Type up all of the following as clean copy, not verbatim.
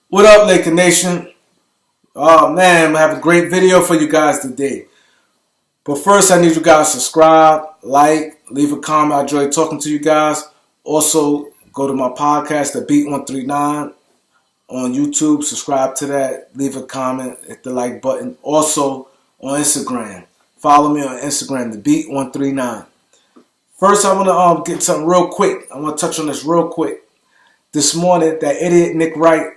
What up, Laker Nation? Oh man, I have a great video for you guys today. But first, I need you guys to subscribe, like, leave a comment. I enjoy talking to you guys. Also, go to my podcast, The Beat 139, on YouTube. Subscribe to that. Leave a comment. Hit the like button. Also, on Instagram. Follow me on Instagram, The Beat 139. First, I want to get something real quick. I want to touch on this real quick. This morning, that idiot Nick Wright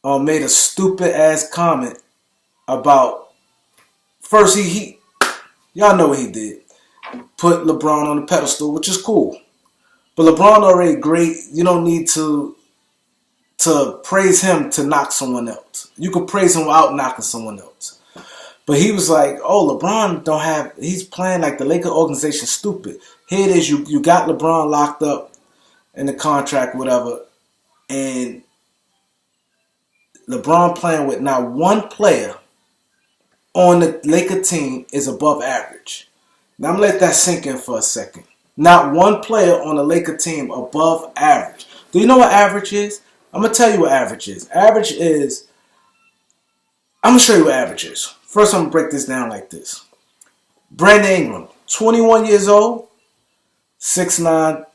made a stupid ass comment about first he y'all know what he did. Put LeBron on the pedestal, which is cool. But LeBron already great. You don't need to praise him to knock someone else. You can praise him without knocking someone else. But he was like, oh, LeBron he's playing like the Laker organization stupid. Here it is, you got LeBron locked up in the contract, whatever, and LeBron playing with not one player on the Laker team is above average. Now I'm going to let that sink in for a second. Not one player on the Laker team above average. Do you know what average is? I'm going to tell you what average is. I'm going to show you what average is. First, I'm going to break this down like this. Brandon Ingram, 21 years old, 6'9",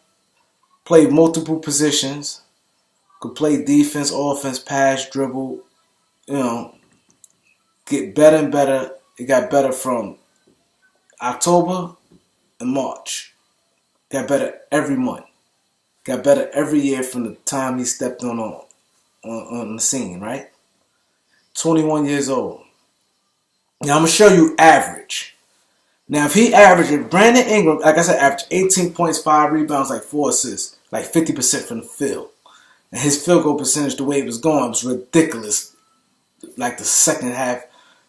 played multiple positions. Could play defense, offense, pass, dribble, get better and better. It got better from October and March. Got better every month. Got better every year from the time he stepped on the scene, right? 21 years old. Now I'm going to show you average. Now if Brandon Ingram, like I said, average 18 points, 5 rebounds, like 4 assists, like 50% from the field. And his field goal percentage, the way it was going, was ridiculous. Like the second half,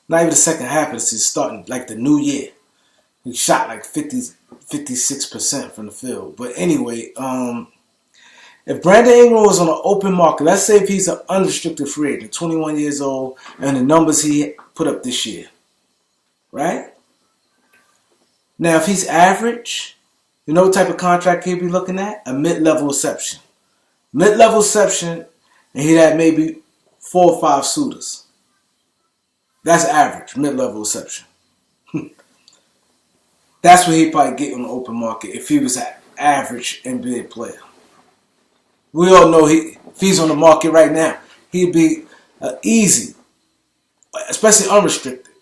not even the second half of the season, starting like the new year. He shot like 56% from the field. But anyway, if Brandon Ingram was on an open market, let's say if he's an unrestricted free agent, 21 years old, and the numbers he put up this year, right? Now, if he's average, you know what type of contract he'd be looking at? A mid-level exception. Mid-level exception, and he had maybe 4 or 5 suitors. That's average, mid-level exception. That's what he'd probably get on the open market if he was an average NBA player. We all know if he's on the market right now, he'd be easy, especially unrestricted.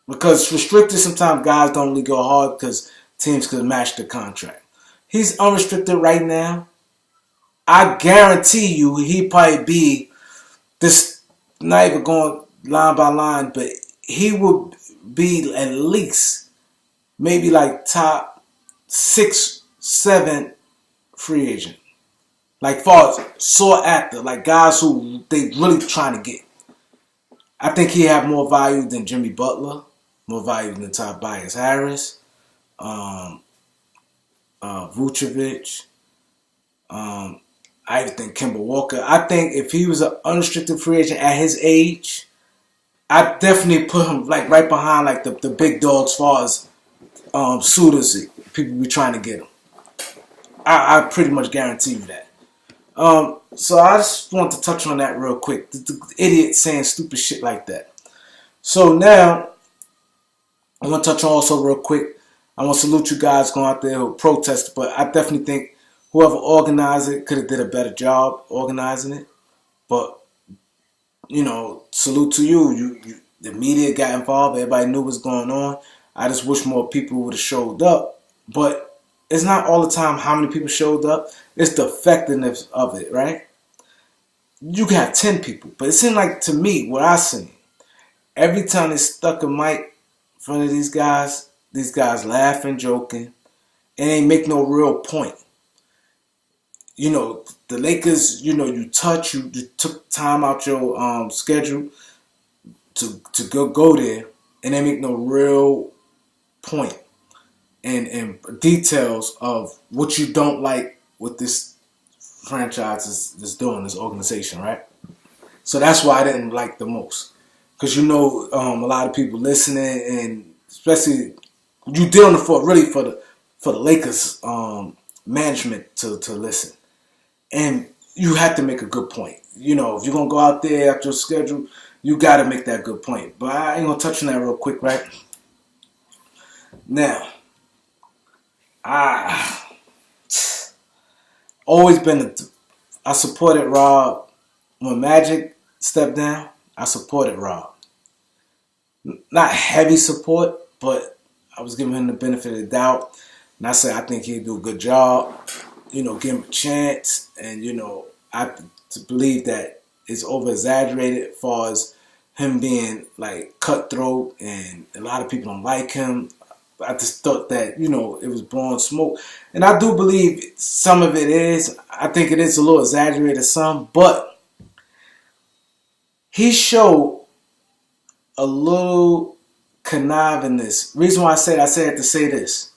Because restricted, sometimes guys don't really go hard because teams could match the contract. He's unrestricted right now. I guarantee you he'd probably be this, not even going line by line, but he would be at least maybe like top 6, 7 free agent. Like far as sought after, like guys who they really trying to get. I think he have more value than Jimmy Butler, more value than Tobias Harris, Vucevic. I even think Kemba Walker. I think if he was an unrestricted free agent at his age, I definitely put him like right behind like the big dogs as far as suitors, people be trying to get him. I pretty much guarantee you that. So I just want to touch on that real quick. The idiot saying stupid shit like that. So now I want to touch on also real quick. I want to salute you guys going out there who protest, but I definitely think whoever organized it could have did a better job organizing it. But, salute to you. The media got involved. Everybody knew what was going on. I just wish more people would have showed up. But it's not all the time how many people showed up. It's the effectiveness of it, right? You can have 10 people. But it seemed like, to me, what I seen, every time they stuck a mic in front of these guys laughing, joking, and they make no real point. The Lakers, you took time out your schedule to go there, and they make no real point and details of what you don't like what this franchise is doing, this organization, right? So that's why I didn't like the most. Because a lot of people listening, and especially you dealing for the Lakers management to listen. And you have to make a good point. You know, if you're going to go out there after a schedule, you got to make that good point. But I ain't going to touch on that real quick, right? Now, I always been, I supported Rob. When Magic stepped down, I supported Rob. Not heavy support, but I was giving him the benefit of the doubt. And I said, I think he'd do a good job. You know, give him a chance. And, you know, I believe that it's over-exaggerated as far as him being, like, cutthroat. And a lot of people don't like him. I just thought that, you know, it was blowing smoke. And I do believe some of it is. I think it is a little exaggerated some. But he showed a little connivingness. Reason why I said to say this.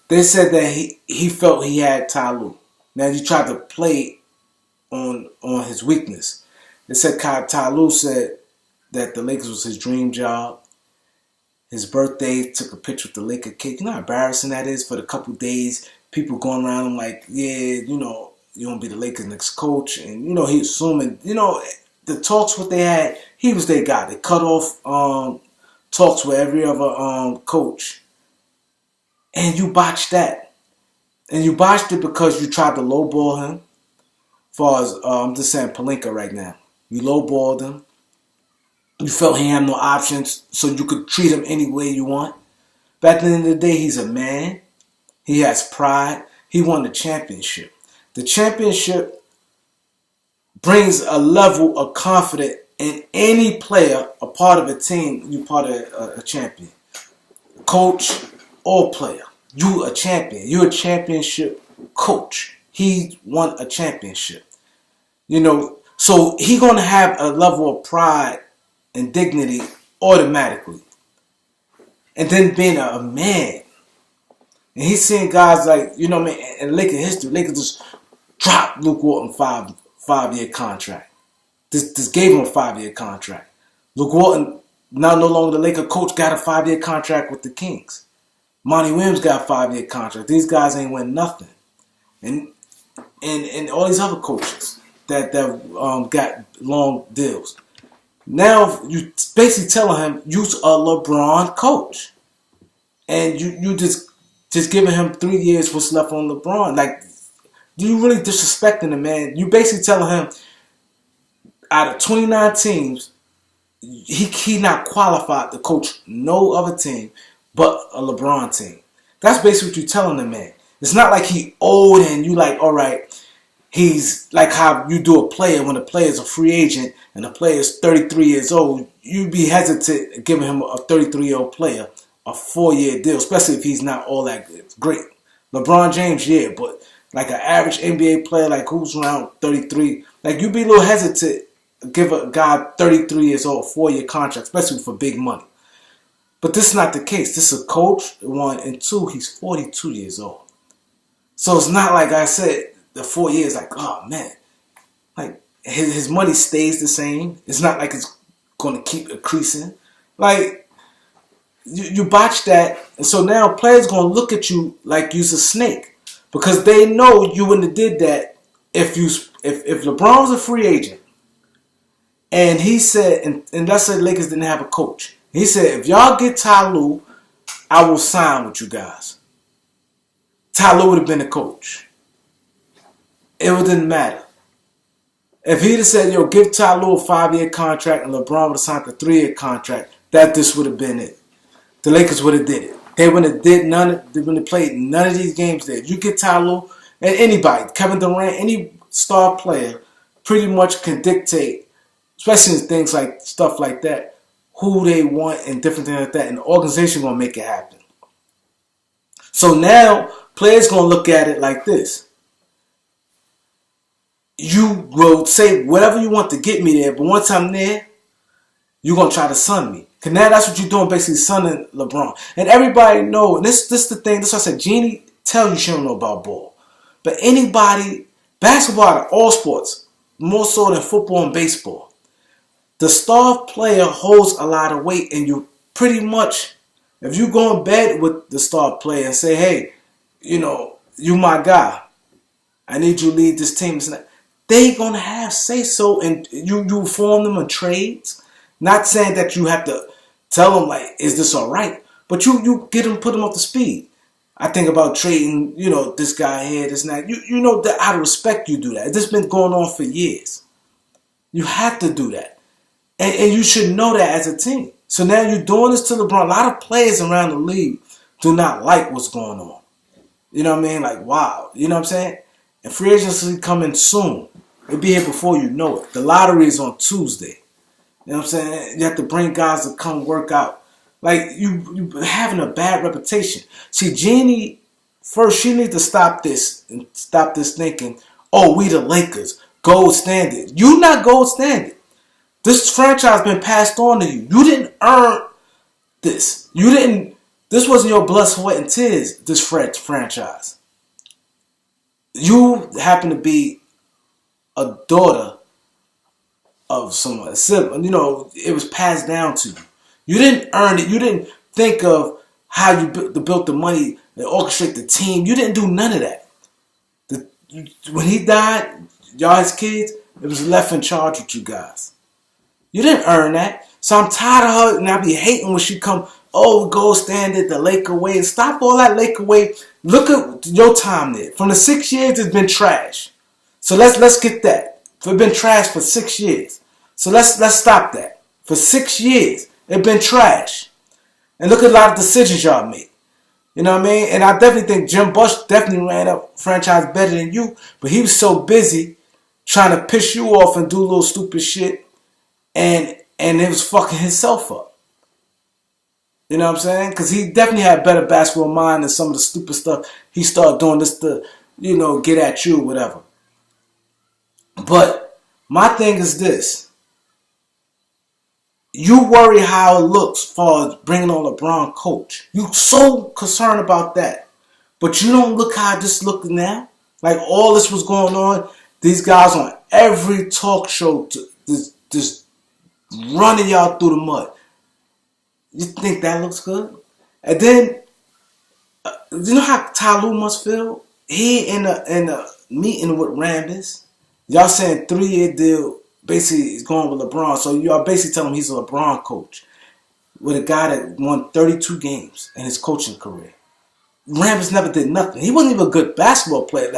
They said that he felt he had Ty Lue. Now you tried to play on his weakness. They said Ty Lue said that the Lakers was his dream job. His birthday, took a picture with the Laker cake. You know how embarrassing that is for the couple days. People going around him like, yeah, you know, you're going to be the Lakers' next coach. And, you know, he assuming, you know, the talks what they had, he was their guy. They cut off talks with every other coach. And you botched that. And you botched it because you tried to lowball him. As far as, I'm just saying Pelinka right now. You lowballed him. You felt he had no options, so you could treat him any way you want. But at the end of the day, he's a man. He has pride. He won the championship. The championship brings a level of confidence in any player, a part of a team, you part of a champion. Coach or player. You a champion. You're a championship coach. He won a championship. You know, so he going to have a level of pride and dignity automatically. And then being a man. And he's seeing guys like, you know, man, in Lakers history, Lakers just dropped Luke Walton five-year contract. Just gave him a 5-year contract. Luke Walton, now no longer the Laker coach, got a 5-year contract with the Kings. Monty Williams got a 5-year contract. These guys ain't win nothing. And all these other coaches that got long deals. Now you basically telling him you're a LeBron coach, and you just giving him 3 years what's left on LeBron. Like, you really disrespecting the man. You basically telling him out of 29 teams, he not qualified to coach no other team but a LeBron team. That's basically what you're telling the man. It's not like he old and you like, all right. He's like how you do a player when a player is a free agent and the player is 33 years old. You'd be hesitant giving him a 33-year-old player a 4-year deal, especially if he's not all that great. LeBron James, yeah, but like an average NBA player, like who's around 33, like you'd be a little hesitant to give a guy 33 years old a 4-year contract, especially for big money. But this is not the case. This is a coach, 1, and 2, he's 42 years old. So it's not like I said, the 4 years, like, oh man, like his money stays the same. It's not like it's going to keep increasing. Like you botched that, and so now players going to look at you like you's a snake because they know you wouldn't have did that if LeBron was a free agent and he said, and let's say Lakers didn't have a coach. He said, if y'all get Ty Lue, I will sign with you guys. Ty Lue would have been the coach. It didn't matter. If he'd have said, yo, give Ty Lue a 5-year contract and LeBron would have signed a 3-year contract, this would have been it. The Lakers would have did it. They wouldn't have did none. They wouldn't have played none of these games there. You get Ty Lue and anybody, Kevin Durant, any star player, pretty much can dictate, especially in things like stuff like that, who they want and different things like that, and the organization gonna make it happen. So now players gonna look at it like this. You will say whatever you want to get me there, but once I'm there, you're going to try to sun me. Because now that's what you're doing, basically sunning LeBron. And everybody know, and this the thing, this is what I said, Jeannie tell you she don't know about ball. But anybody, basketball, all sports, more so than football and baseball, the star player holds a lot of weight, and you pretty much, if you go in bed with the star player and say, hey, you know, you my guy, I need you to lead this team. They gonna have say so, and you form them in trades. Not saying that you have to tell them like, is this all right? But you get them, put them up to speed. I think about trading, this guy here, this and that. You know that out of respect you do that. This has been going on for years. You have to do that. And you should know that as a team. So now you're doing this to LeBron. A lot of players around the league do not like what's going on. You know what I mean? Like, wow. You know what I'm saying? And free agency coming soon. It'll be here before you know it. The lottery is on Tuesday. You know what I'm saying? You have to bring guys to come work out. Like, you having a bad reputation. See, Jeannie, first, she needs to stop this and stop this thinking, oh, we the Lakers, gold standard. You not gold standard. This franchise been passed on to you. You didn't earn this. This wasn't your blood, sweat, and tears, this franchise. You happen to be a daughter of someone, a sibling. It was passed down to you. You didn't earn it. You didn't think of how you built the money and orchestrate the team. You didn't do none of that. When he died, y'all his kids, it was left in charge with you guys. You didn't earn that. So I'm tired of her, and I be hating when she come, oh, gold standard, the Laker way. Stop all that Laker way. Look at your time there. From the 6 years, it's been trash. So let's get that. It's been trash for 6 years. So let's stop that. For 6 years, it's been trash. And look at a lot of decisions y'all made. You know what I mean? And I definitely think Jim Bush definitely ran a franchise better than you, but he was so busy trying to piss you off and do little stupid shit, and it was fucking himself up. You know what I'm saying? Because he definitely had a better basketball mind than some of the stupid stuff he started doing this to, get at you or whatever. But my thing is this. You worry how it looks as far as bringing on LeBron coach. You so concerned about that. But you don't look how this looking now. Like all this was going on. These guys on every talk show just running y'all through the mud. You think that looks good? And then, you know how Ty Lue must feel? He in a meeting with Rambis. Y'all saying 3-year deal. Basically, he's going with LeBron. So you are basically telling him he's a LeBron coach with a guy that won 32 games in his coaching career. Rambis never did nothing. He wasn't even a good basketball player.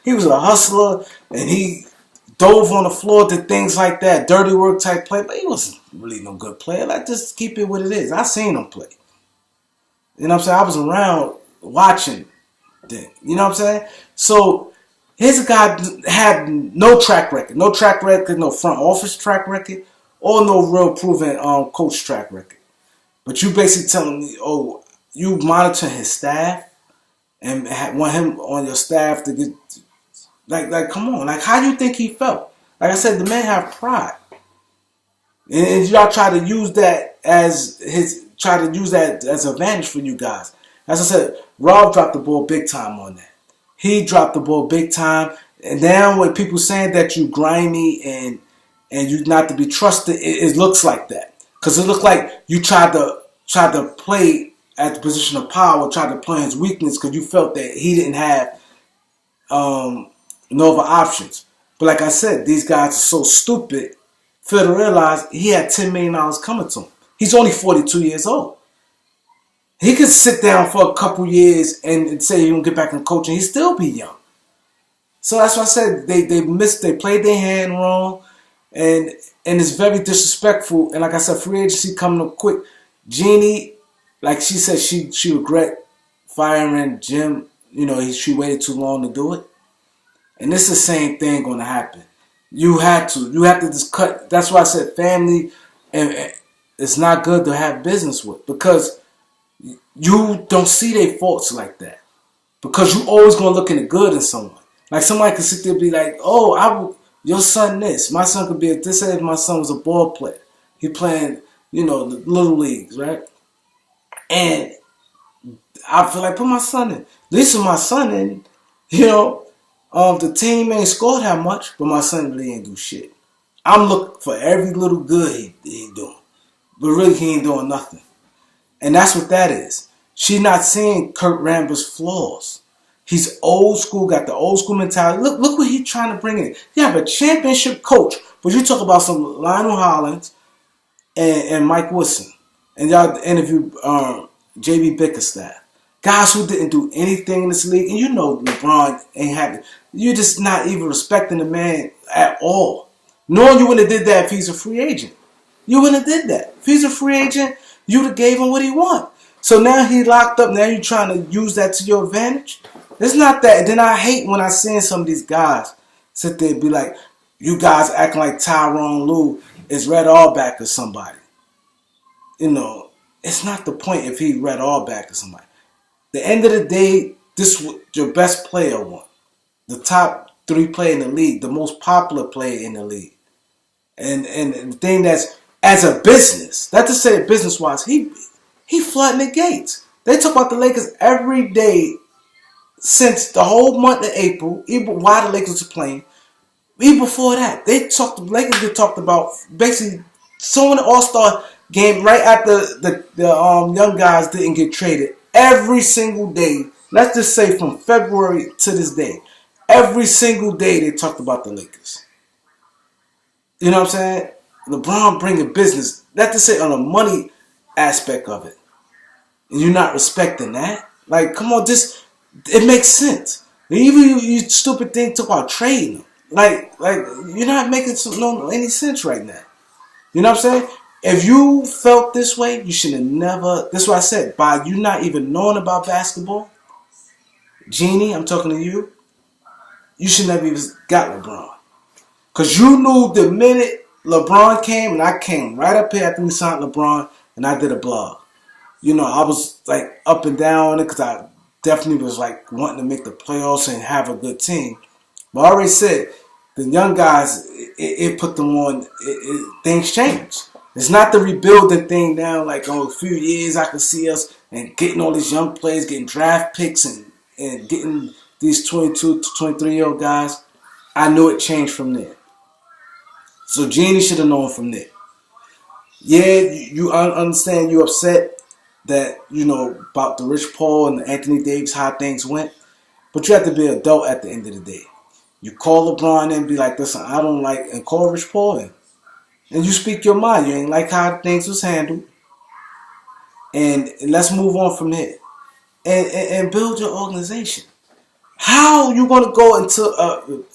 He was a hustler, and he dove on the floor, did things like that, dirty work type play. But he wasn't really no good player. Like, just keep it what it is. I seen him play. You know what I'm saying? I was around watching then. You know what I'm saying? So here's a guy that had no track record. No track record, no front office track record, or no real proven coach track record. But you basically telling me, oh, you monitor his staff and want him on your staff to get, like, come on. Like, how do you think he felt? Like I said, the man have pride. And y'all try to use that as advantage for you guys. As I said, Rob dropped the ball big time on that. He dropped the ball big time. And now when people saying that you grimy and you not to be trusted, it looks like that. Because it looked like you tried to play at the position of power, tried to play his weakness because you felt that he didn't have no other options. But like I said, these guys are so stupid. Fail to realize he had $10 million coming to him. He's only 42 years old. He could sit down for a couple years and say he won't get back in coaching. He'd still be young. So that's why I said they played their hand wrong, and it's very disrespectful. And like I said, free agency coming up quick. Jeannie, like she said, she regret firing Jim. She waited too long to do it. And this is the same thing going to happen. You have to just cut. That's why I said family, and it's not good to have business with, because you don't see their faults like that. Because you always going to look in the good in someone. Like somebody could sit there and be like, oh, your son this. My son could be this. If my son was a ball player. He playing, the little leagues, right? And I feel like put my son in. At least with my son in, the team ain't scored that much, but my son really ain't do shit. I'm looking for every little good he doing. But really he ain't doing nothing. And that's what that is. She's not seeing Kurt Rambis' flaws. He's old school, got the old school mentality. Look what he's trying to bring in. You have a championship coach, but you talk about some Lionel Hollins and Mike Woodson, and y'all interviewed J.B. Bickerstaff, guys who didn't do anything in this league, and you know LeBron ain't happy. You're just not even respecting the man at all. Knowing you wouldn't have did that if he's a free agent. You wouldn't have did that. If he's a free agent, you'd have gave him what he want. So now he locked up. Now you're trying to use that to your advantage. It's not that. Then I hate when I see some of these guys sit there and be like, you guys acting like Tyronn Lue is Red Auerbach or somebody. You know, it's not the point if he Red Auerbach or somebody. The end of the day, this your best player won. The top 3 player in the league, the most popular player in the league. And the thing that's, as a business, not to say business-wise, he flooding the gates. They talk about the Lakers every day since the whole month of April, even while the Lakers are playing. Even before that, the Lakers get talked about basically so in the All-Star game right after the young guys didn't get traded. Every single day, let's just say from February to this day, every single day they talked about the Lakers. You know what I'm saying? LeBron bringing business, not to say on the money aspect of it. And you're not respecting that. Like, come on, it makes sense. Even you stupid thing talk about trading them. Like you're not making any sense right now. You know what I'm saying? If you felt this way, you should have never. That's what I said. By you not even knowing about basketball, Jeannie, I'm talking to you. You should never even got LeBron, because you knew the minute LeBron came, and I came right up here after we signed LeBron, and I did a blog. You know, I was like up and down on it because I definitely was like wanting to make the playoffs and have a good team. But I already said, the young guys, it put them on, things change. It's not the rebuilding thing now, like a few years I can see us and getting all these young players, getting draft picks and getting these 22 to 23-year-old guys. I knew it changed from there. So Jeannie should have known from there. Yeah, you understand you're upset that, you know, about the Rich Paul and the Anthony Davis, how things went. But you have to be an adult at the end of the day. You call LeBron and be like, listen, I don't like, and call Rich Paul in. And you speak your mind. You ain't like how things was handled. And let's move on from here. And build your organization. How you going to go into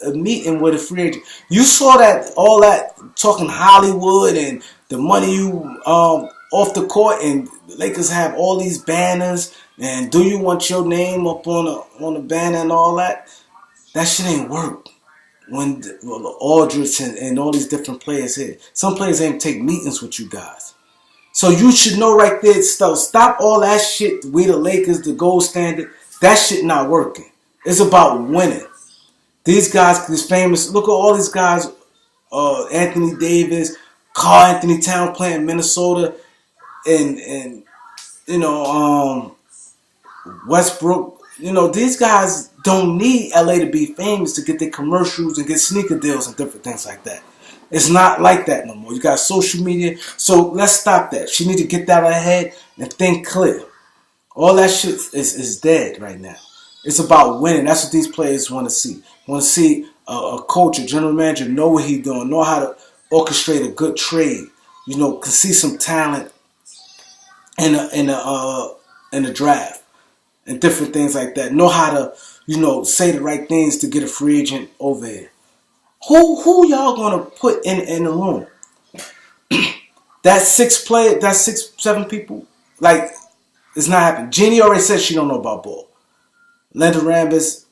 a meeting with a free agent? You saw that, all that talking Hollywood and the money you off the court, and the Lakers have all these banners, and do you want your name up on the banner and all that? That shit ain't work. When Aldridge and all these different players here, some players ain't take meetings with you guys. So you should know right there, stop all that shit. We the Lakers, the gold standard. That shit not working. It's about winning. These guys, these famous, look at all these guys, Anthony Davis, Karl Anthony Towns playing Minnesota, and you know, Westbrook. You know, these guys don't need LA to be famous to get their commercials and get sneaker deals and different things like that. It's not like that no more. You got social media. So let's stop that. She need to get that out of her head and think clear. All that shit is dead right now. It's about winning. That's what these players want to see. Want to see a coach, a general manager know what he's doing, know how to orchestrate a good trade. You know, can see some talent in a draft. And different things like that. Know how to, you know, say the right things to get a free agent over here. Who y'all gonna put in the room? That 7 people, like, it's not happening. Jeannie already said she don't know about ball. Linda Rambis,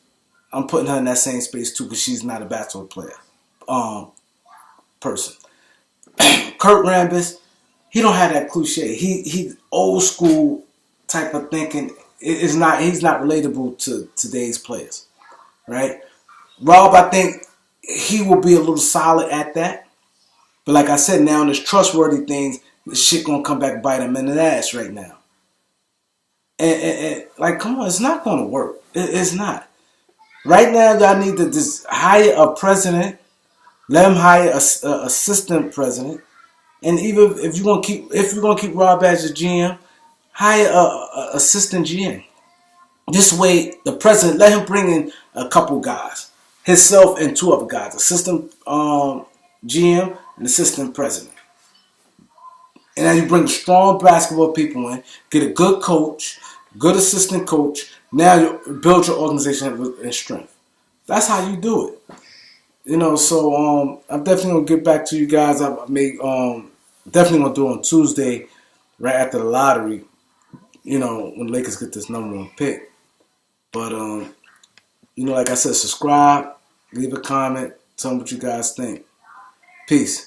I'm putting her in that same space too, because she's not a basketball player person. Kurt Rambis, he don't have that cliche. He old school type of thinking. He's not relatable to today's players, right? Rob, I think he will be a little solid at that. But like I said, now in this trustworthy things, this shit gonna come back and bite him in the ass right now. And like, come on, it's not gonna work. It's not. Right now, y'all need to just hire a president, let him hire a assistant president, and even if you're gonna keep Rob as a GM, hire a assistant GM. This way, the president, let him bring in a couple guys, himself and two other guys, assistant GM and assistant president. And then you bring strong basketball people in, get a good coach, good assistant coach. Now you build your organization in strength. That's how you do it. So I'm definitely gonna get back to you guys. I may definitely gonna do it on Tuesday, right after the lottery. When the Lakers get this #1 pick. But like I said, subscribe, leave a comment, tell me what you guys think. Peace.